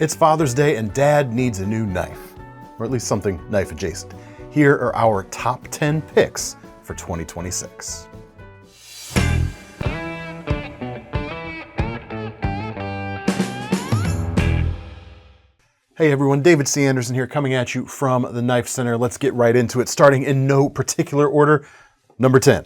It's Father's Day and Dad needs a new knife, or at least something knife adjacent. Here are our top 10 picks for 2026. Hey everyone, David C. Anderson here coming at you from the Knife Center. Let's get right into it, starting in no particular order. Number 10.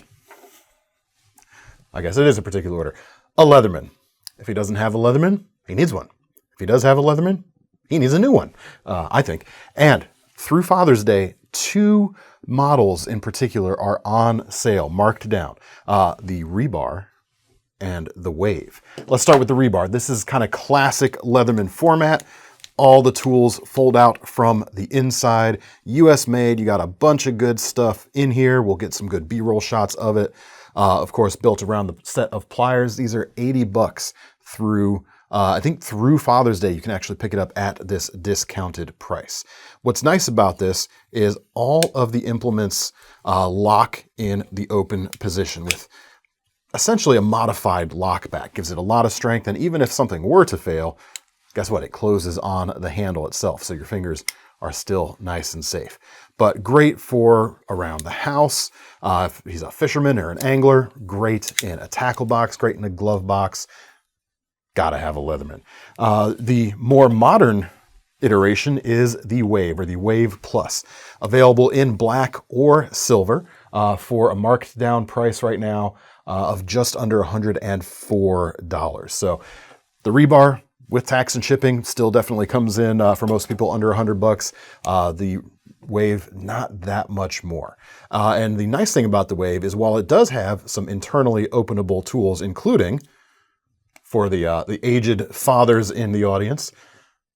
I guess it is a particular order. A Leatherman. If he doesn't have a Leatherman, he needs one. If he does have a Leatherman, he needs a new one, I think. And through Father's Day, 2 models in particular are on sale, marked down. The Rebar and the Wave. Let's start with the Rebar. This is kind of classic Leatherman format. All the tools fold out from the inside. US made, you got a bunch of good stuff in here. We'll get some good B-roll shots of it. Of course, built around the set of pliers. These are $80 through, I think through Father's Day, you can actually pick it up at this discounted price. What's nice about this is all of the implements lock in the open position with essentially a modified lock back. Gives it a lot of strength, and even if something were to fail, guess what? It closes on the handle itself, so your fingers are still nice and safe. But great for around the house. If he's a fisherman or an angler, great in a tackle box, great in a glove box. Gotta have a Leatherman. The more modern iteration is the Wave, or the Wave Plus. Available in black or silver for a marked down price right now of just under $104. So the Rebar, with tax and shipping, still definitely comes in for most people under $100. The Wave, not that much more. And the nice thing about the Wave is while it does have some internally openable tools, including for the aged fathers in the audience,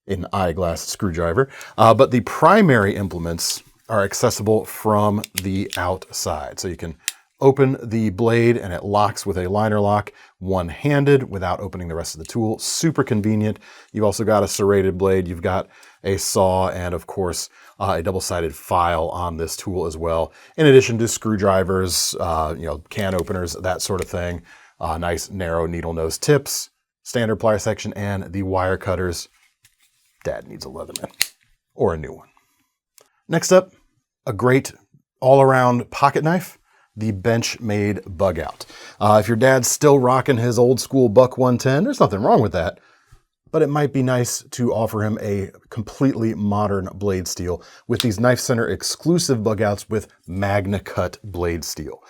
an eyeglass screwdriver, but the primary implements are accessible from the outside. So you can open the blade and it locks with a liner lock one-handed without opening the rest of the tool. Super convenient. You've also got a serrated blade. You've got a saw and, of course, a double-sided file on this tool as well. In addition to screwdrivers, can openers, that sort of thing. Nice narrow needle nose tips, standard plier section, and the wire cutters. Dad needs a Leatherman or a new one. Next up, a great all-around pocket knife. The Benchmade Bugout. If your dad's still rocking his old school Buck 110, there's nothing wrong with that. But it might be nice to offer him a completely modern blade steel with these KnifeCenter exclusive bugouts with Magna Cut blade steel.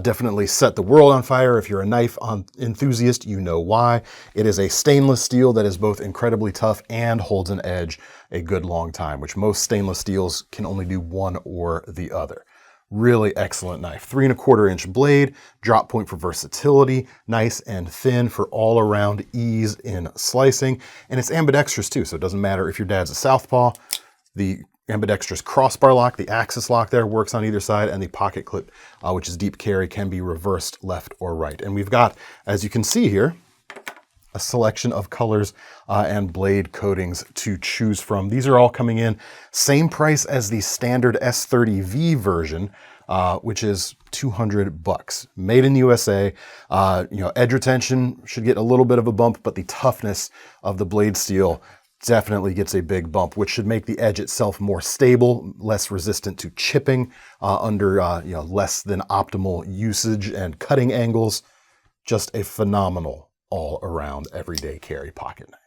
Definitely set the world on fire. If you're a knife enthusiast, you know why. It is a stainless steel that is both incredibly tough and holds an edge a good long time, which most stainless steels can only do one or the other. Really excellent knife. 3¼ inch blade, drop point for versatility, nice and thin for all around ease in slicing. And it's ambidextrous too, so it doesn't matter if your dad's a southpaw. The ambidextrous crossbar lock, the axis lock there, works on either side, and the pocket clip, which is deep carry, can be reversed left or right. And we've got, as you can see here, a selection of colors and blade coatings to choose from. These are all coming in same price as the standard S30V version, which is $200. Made in the USA. Edge retention should get a little bit of a bump, but the toughness of the blade steel definitely gets a big bump, which should make the edge itself more stable, less resistant to chipping under less than optimal usage and cutting angles. Just a phenomenal all-around everyday carry pocket knife.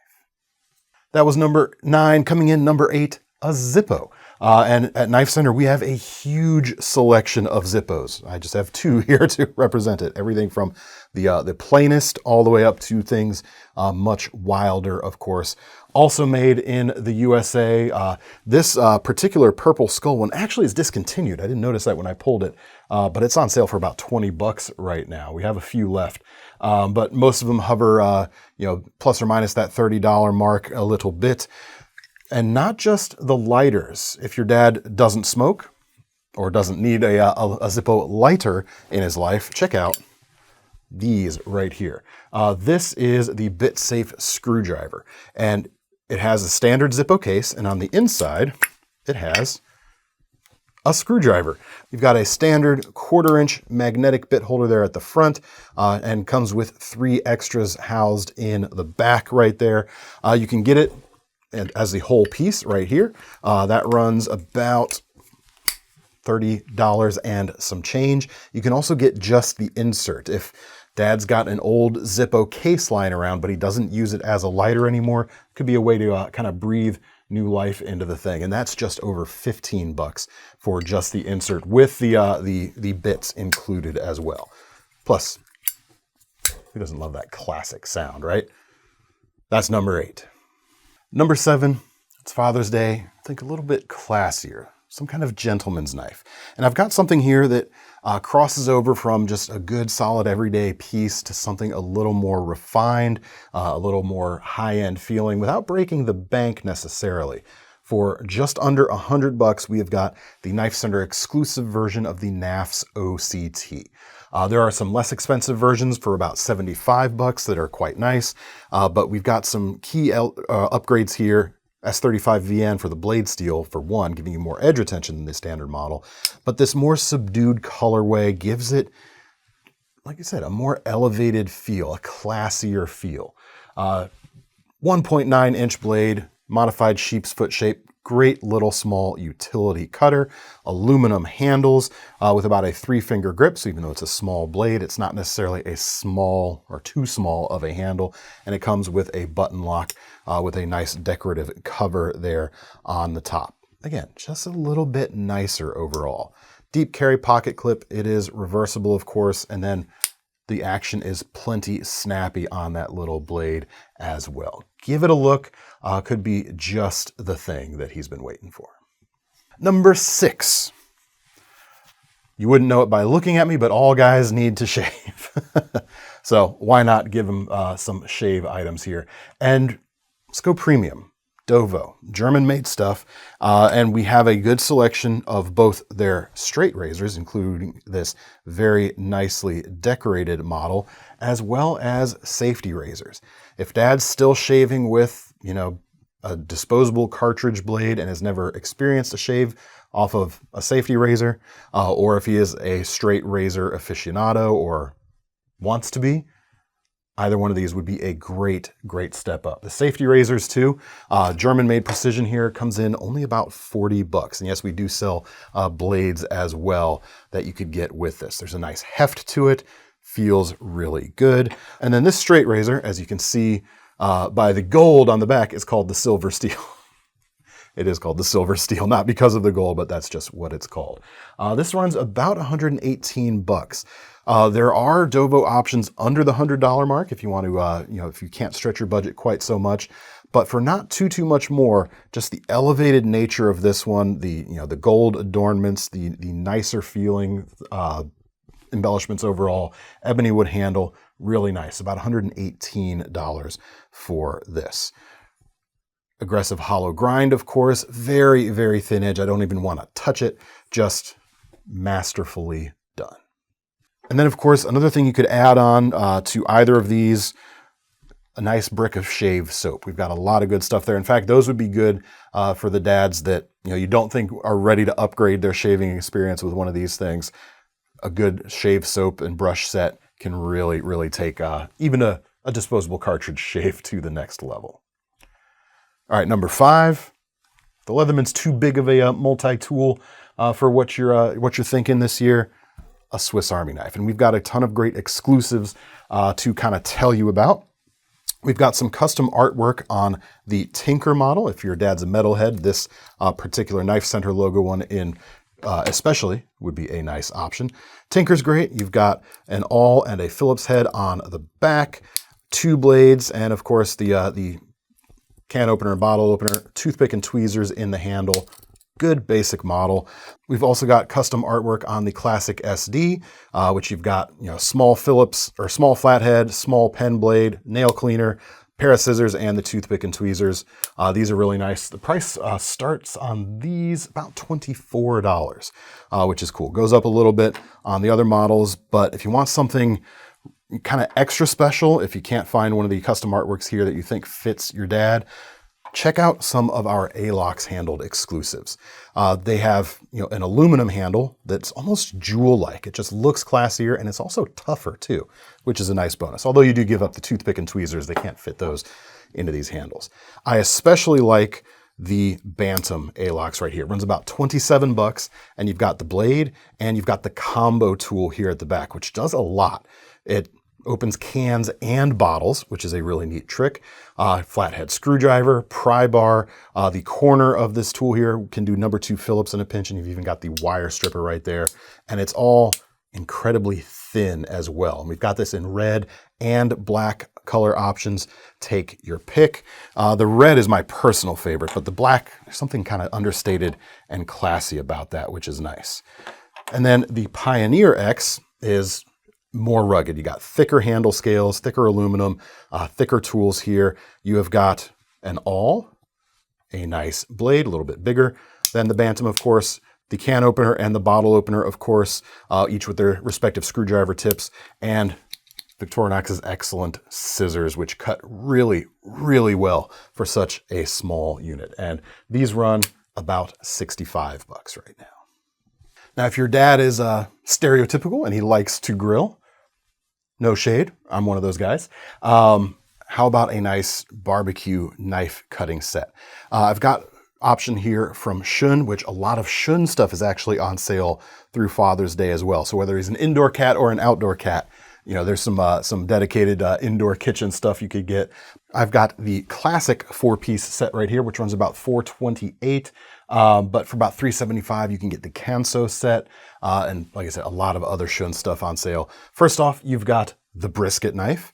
That was number 9. Coming in number 8, a Zippo. And at Knife Center, we have a huge selection of Zippos. I just have 2 here to represent it. Everything from the plainest all the way up to things much wilder, of course. Also made in the USA. This particular purple skull one actually is discontinued. I didn't notice that when I pulled it, but it's on sale for about $20 right now. We have a few left, but most of them hover, plus or minus that $30 mark a little bit. And not just the lighters. If your dad doesn't smoke or doesn't need a Zippo lighter in his life, check out these right here. This is the BitSafe screwdriver, and it has a standard Zippo case, and on the inside, it has a screwdriver. You've got a standard 1/4 inch magnetic bit holder there at the front, and comes with 3 extras housed in the back right there. You can get it and as the whole piece right here. That runs about $30 and some change. You can also get just the insert. If Dad's got an old Zippo case lying around, but he doesn't use it as a lighter anymore, it could be a way to kind of breathe new life into the thing. And that's just over 15 bucks for just the insert with the bits included as well. Plus, who doesn't love that classic sound, right? That's number 8. Number 7, it's Father's Day. Think a little bit classier, some kind of gentleman's knife. And I've got something here that crosses over from just a good solid everyday piece to something a little more refined, a little more high-end feeling without breaking the bank necessarily. For just under $100, we have got the KnifeCenter exclusive version of the Knafs O.C.T. There are some less expensive versions for about $75 that are quite nice, but we've got some key upgrades here. S35VN for the blade steel, for one, giving you more edge retention than the standard model. But this more subdued colorway gives it, like I said, a more elevated feel, a classier feel. 1.9-inch blade, modified sheep's foot shape, great little small utility cutter, aluminum handles with about a 3-finger grip, so even though it's a small blade, it's not necessarily a small or too small of a handle, and it comes with a button lock with a nice decorative cover there on the top. Again, just a little bit nicer overall. Deep carry pocket clip, it is reversible, of course, and then the action is plenty snappy on that little blade as well. Give it a look, could be just the thing that he's been waiting for. Number 6. You wouldn't know it by looking at me, but all guys need to shave. So why not give them some shave items here? And let's go premium. DOVO, German-made stuff, and we have a good selection of both their straight razors, including this very nicely decorated model, as well as safety razors. If Dad's still shaving with, a disposable cartridge blade and has never experienced a shave off of a safety razor, or if he is a straight razor aficionado or wants to be, either one of these would be a great, great step up. The safety razors too, German-made precision here, comes in only about $40. And yes, we do sell blades as well that you could get with this. There's a nice heft to it, feels really good. And then this straight razor, as you can see by the gold on the back, is called the Silver Steel. It is called the Silver Steel, not because of the gold, but that's just what it's called. This runs about $118. There are DOVO options under the $100 mark if you want to, if you can't stretch your budget quite so much. But for not too much more, just the elevated nature of this one, the gold adornments, the nicer feeling embellishments overall, ebony wood handle, really nice. About $118 for this. Aggressive hollow grind, of course, very, very thin edge. I don't even want to touch it, just masterfully done. And then, of course, another thing you could add on to either of these, a nice brick of shave soap. We've got a lot of good stuff there. In fact, those would be good for the dads that you don't think are ready to upgrade their shaving experience with one of these things. A good shave soap and brush set can really, really take even a disposable cartridge shave to the next level. All right, number 5. The Leatherman's too big of a multi-tool for what you're thinking this year. A Swiss Army knife, and we've got a ton of great exclusives to kind of tell you about. We've got some custom artwork on the Tinker model. If your dad's a metalhead, this particular KnifeCenter logo one in especially would be a nice option. Tinker's great. You've got an awl and a Phillips head on the back, 2 blades, and of course the can opener and bottle opener, toothpick and tweezers in the handle. Good basic model. We've also got custom artwork on the classic SD, which you've got small Phillips or small flathead, small pen blade, nail cleaner, pair of scissors, and the toothpick and tweezers. These are really nice. The price starts on these about $24, which is cool. Goes up a little bit on the other models, but if you want something kind of extra special, if you can't find one of the custom artworks here that you think fits your dad, check out some of our A-Locks handled exclusives. They have an aluminum handle that's almost jewel-like. It just looks classier, and it's also tougher too, which is a nice bonus. Although you do give up the toothpick and tweezers, they can't fit those into these handles. I especially like the Bantam A-locks right here. It runs about 27 bucks, and you've got the blade and you've got the combo tool here at the back, which does a lot. It opens cans and bottles, which is a really neat trick. Flathead screwdriver, pry bar. The corner of this tool here can do number 2 Phillips in a pinch, and you've even got the wire stripper right there. And it's all incredibly thin as well. And we've got this in red and black color options. Take your pick. The red is my personal favorite, but the black, there's something kind of understated and classy about that, which is nice. And then the Pioneer X is more rugged. You got thicker handle scales, thicker aluminum, thicker tools here. You have got an awl, a nice blade, a little bit bigger than the Bantam, of course, the can opener and the bottle opener, of course, each with their respective screwdriver tips, and Victorinox's excellent scissors, which cut really, really well for such a small unit. And these run about 65 bucks right now. Now, if your dad is stereotypical and he likes to grill, no shade, I'm one of those guys. How about a nice barbecue knife cutting set? I've got option here from Shun, which a lot of Shun stuff is actually on sale through Father's Day as well. So whether he's an indoor cat or an outdoor cat, you know, there's some dedicated indoor kitchen stuff you could get. I've got the classic 4-piece set right here, which runs about $428. But for about $375, you can get the Kanso set. And like I said, a lot of other Shun stuff on sale. First off, you've got the brisket knife,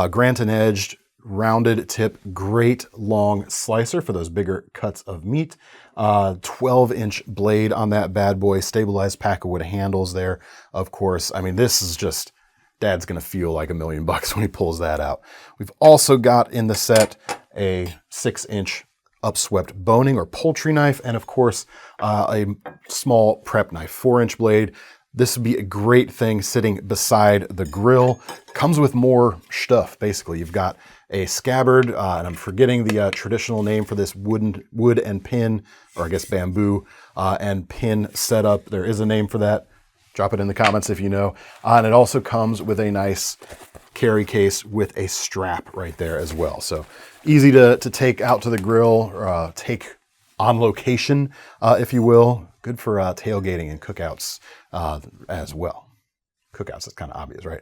Granton edged, rounded tip, great long slicer for those bigger cuts of meat. 12-inch blade on that bad boy, stabilized pack of wood handles there, of course. I mean, this is just, Dad's gonna feel like $1 million when he pulls that out. We've also got in the set a 6-inch upswept boning or poultry knife, and of course, a small prep knife, 4-inch blade. This would be a great thing sitting beside the grill. Comes with more stuff, basically. You've got a scabbard, and I'm forgetting the traditional name for this wood and pin, or I guess bamboo and pin setup. There is a name for that. Drop it in the comments if you know. And it also comes with a nice carry case with a strap right there as well. So easy to take out to the grill, or take on location, if you will. Good for tailgating and cookouts as well. Cookouts, that's kind of obvious, right?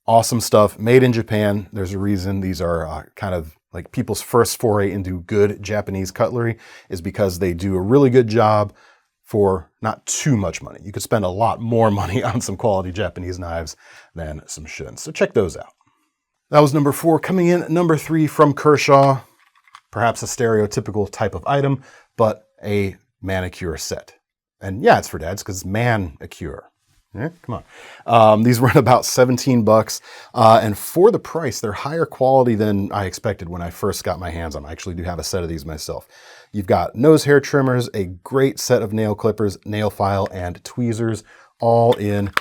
Awesome stuff, made in Japan. There's a reason these are kind of like people's first foray into good Japanese cutlery, is because they do a really good job for not too much money. You could spend a lot more money on some quality Japanese knives than some Shun. So check those out. That was number 4. Coming in number 3 from Kershaw, perhaps a stereotypical type of item, but a manicure set. And yeah, it's for dads because it's manicure. Yeah, come on. These run about 17 bucks. And for the price, they're higher quality than I expected when I first got my hands on them. I actually do have a set of these myself. You've got nose hair trimmers, a great set of nail clippers, nail file, and tweezers, all in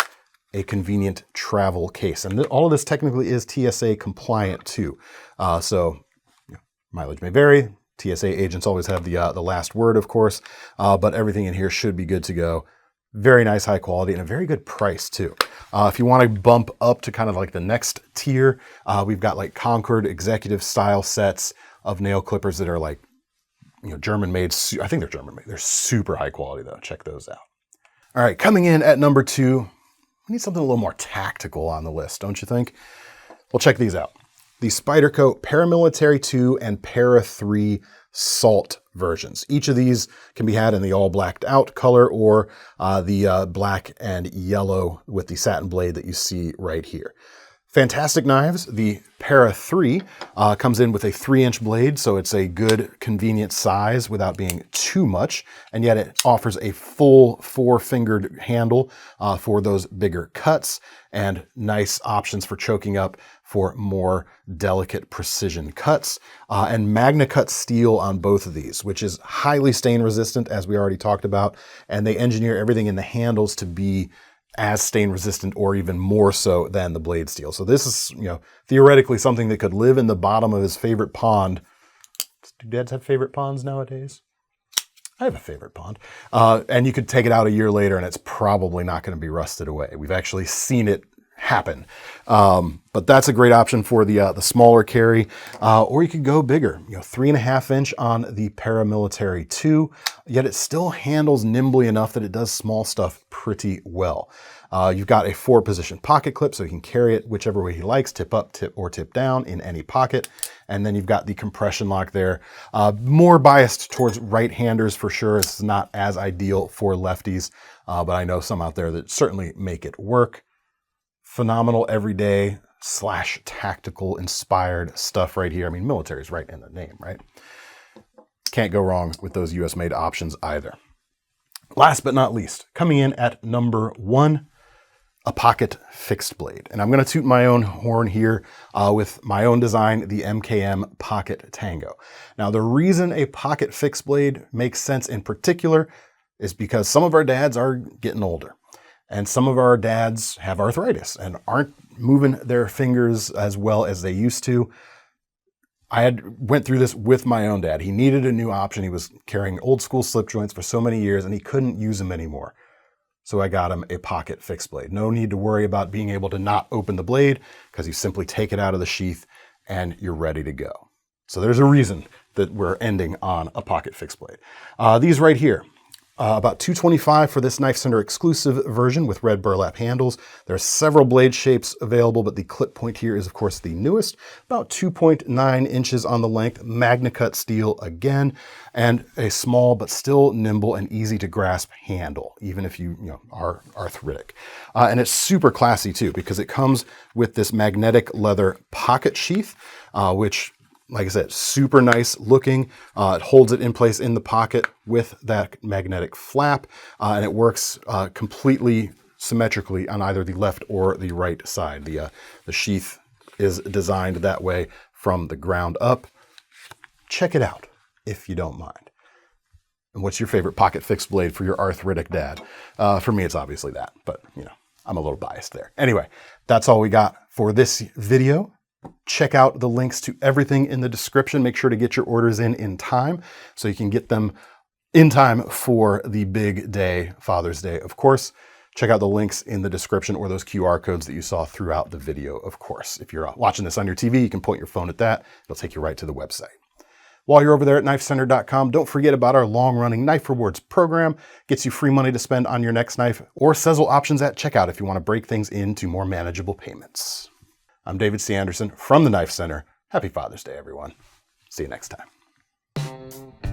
a convenient travel case. And all of this technically is TSA compliant too. So you know, mileage may vary. TSA agents always have the last word, of course, but everything in here should be good to go. Very nice, high quality, and a very good price too. If you want to bump up to kind of like the next tier, we've got like Concord executive style sets of nail clippers that are like, you know, German made. I think they're German made. They're super high quality though. Check those out. All right, coming in at number 2, we need something a little more tactical on the list, don't you think? Well, check these out. The Spyderco Paramilitary 2 and Para 3 Salt versions. Each of these can be had in the all blacked out color or the black and yellow with the satin blade that you see right here. Fantastic knives. The Para 3 comes in with a 3-inch blade, so it's a good, convenient size without being too much, and yet it offers a full 4-fingered handle for those bigger cuts, and nice options for choking up for more delicate precision cuts, and Magna Cut steel on both of these, which is highly stain resistant, as we already talked about, and they engineer everything in the handles to be as stain resistant or even more so than the blade steel. So this is, you know, theoretically something that could live in the bottom of his favorite pond. Do dads have favorite ponds nowadays? I have a favorite pond. And you could take it out a year later and it's probably not going to be rusted away. We've actually seen it happen. But that's a great option for the smaller carry, or you could go bigger, 3.5 inch on the Paramilitary 2, yet it still handles nimbly enough that it does small stuff pretty well. You've got a 4-position pocket clip, so you can carry it whichever way he likes, tip up, tip down in any pocket. And then you've got the compression lock there, more biased towards right-handers for sure. It's not as ideal for lefties, but I know some out there that certainly make it work. Phenomenal everyday / tactical inspired stuff right here. I mean, military is right in the name, right? Can't go wrong with those US made options either. Last but not least, coming in at number 1, a pocket fixed blade. And I'm going to toot my own horn here with my own design, the MKM Pocket Tango. Now, the reason a pocket fixed blade makes sense in particular is because some of our dads are getting older. And some of our dads have arthritis and aren't moving their fingers as well as they used to. I went through this with my own dad. He needed a new option. He was carrying old school slip joints for so many years and he couldn't use them anymore. So I got him a pocket fixed blade. No need to worry about being able to not open the blade because you simply take it out of the sheath and you're ready to go. So there's a reason that we're ending on a pocket fixed blade. These right here. About $225 for this KnifeCenter exclusive version with red burlap handles. There are several blade shapes available, but the clip point here is, of course, the newest. About 2.9 inches on the length, Magna Cut steel again, and a small but still nimble and easy to grasp handle, even if you are arthritic. And it's super classy too, because it comes with this magnetic leather pocket sheath, which, like I said, super nice looking. It holds it in place in the pocket with that magnetic flap, and it works completely symmetrically on either the left or the right side. The sheath is designed that way from the ground up. Check it out if you don't mind. And what's your favorite pocket fixed blade for your arthritic dad? For me, it's obviously that, but I'm a little biased there. Anyway, that's all we got for this video. Check out the links to everything in the description. Make sure to get your orders in time so you can get them in time for the big day, Father's Day, of course. Check out the links in the description or those QR codes that you saw throughout the video, of course. If you're watching this on your TV, you can point your phone at that. It'll take you right to the website. While you're over there at KnifeCenter.com, don't forget about our long-running Knife Rewards program. Gets you free money to spend on your next knife, or sezzle options at checkout if you want to break things into more manageable payments. I'm David C. Anderson from the Knife Center. Happy Father's Day, everyone. See you next time.